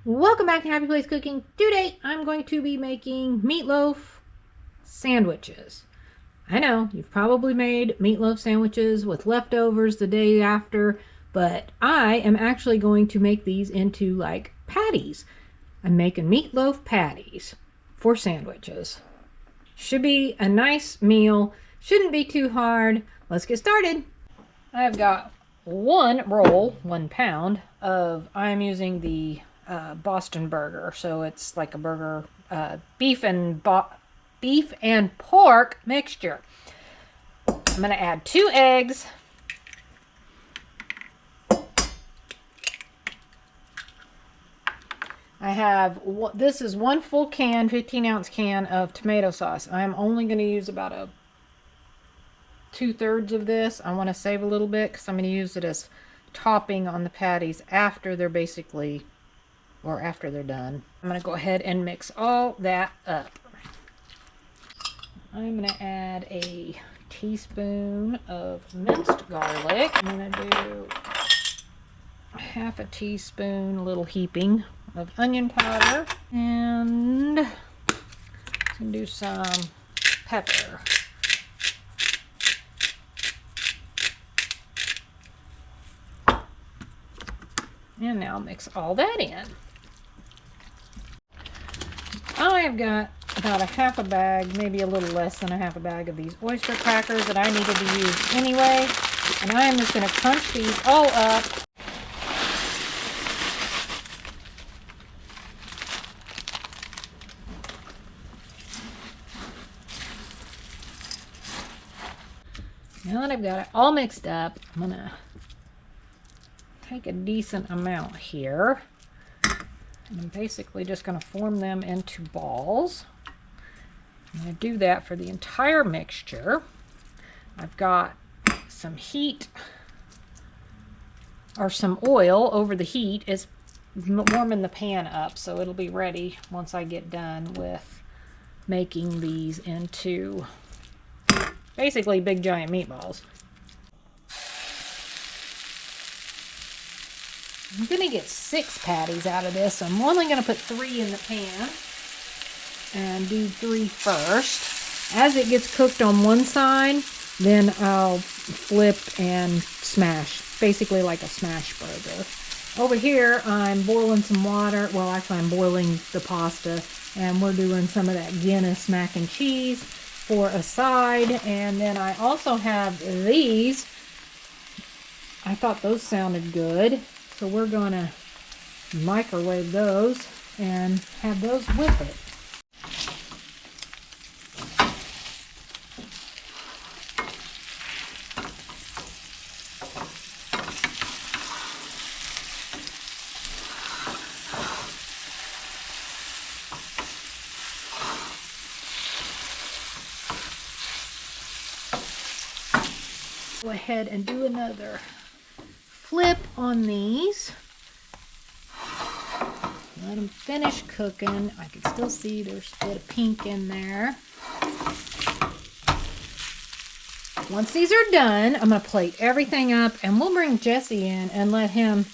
Welcome back to Happy Place Cooking. Today I'm going to be making meatloaf sandwiches. I know you've probably made meatloaf sandwiches with leftovers the day after, but I am actually going to make these into like patties. I'm making meatloaf patties for sandwiches. Should be a nice meal. Shouldn't be too hard. Let's get started. I've got one roll, 1 pound of, I'm using the Boston burger, so it's like a burger, beef and pork mixture. I'm gonna add 2 eggs, I have, this is 1 full can, 15-ounce can of tomato sauce. I'm only going to use about 2/3 of this. I want to save a little bit because I'm going to use it as topping on the patties after they're after they're done. I'm going to go ahead and mix all that up. I'm going to add a teaspoon of minced garlic. I'm going to do 1/2 teaspoon, a little heaping of onion powder, and do some pepper. And now mix all that in. I've got about 1/2 bag, maybe a little less than 1/2 bag of these oyster crackers that I needed to use anyway. And I am just going to crunch these all up. Now that I've got it all mixed up, I'm going to take a decent amount here. And I'm basically just going to form them into balls. I'm going to do that for the entire mixture. I've got some heat, or some oil over the heat. It's warming the pan up, so it'll be ready once I get done with making these into basically big giant meatballs. I'm going to get 6 patties out of this. I'm only going to put 3 in the pan and do 3 first. As it gets cooked on one side, then I'll flip and smash, basically like a smash burger. Over here, I'm boiling some water. Well, actually, I'm boiling the pasta, and we're doing some of that Guinness mac and cheese for a side. And then I also have these. I thought those sounded good, so we're going to microwave those and have those with it. Go ahead and do another flip on these. Let them finish cooking. I can still see there's a bit of pink in there. Once these are done, I'm going to plate everything up, and we'll bring Jesse in and let him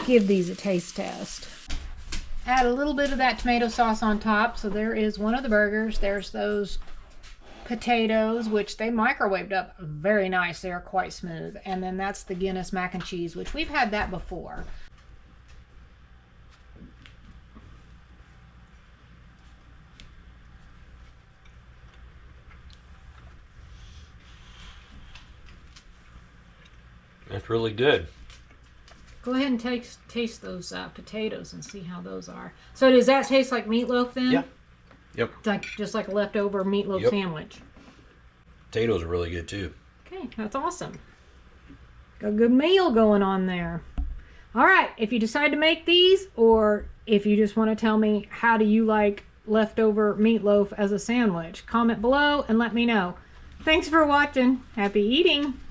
give these a taste test. Add a little bit of that tomato sauce on top. So there is one of the burgers. There's those potatoes, which they microwaved up very nice. They're quite smooth. And then that's the Guinness mac and cheese, which we've had that before. That's really good. Go ahead and taste those potatoes and see how those are. So does that taste like meatloaf then? Yeah. Yep. It's like just like a leftover meatloaf sandwich. Potatoes are really good too. Okay, that's awesome. Got a good meal going on there. All right, if you decide to make these, or if you just want to tell me how do you like leftover meatloaf as a sandwich, comment below and let me know. Thanks for watching. Happy eating.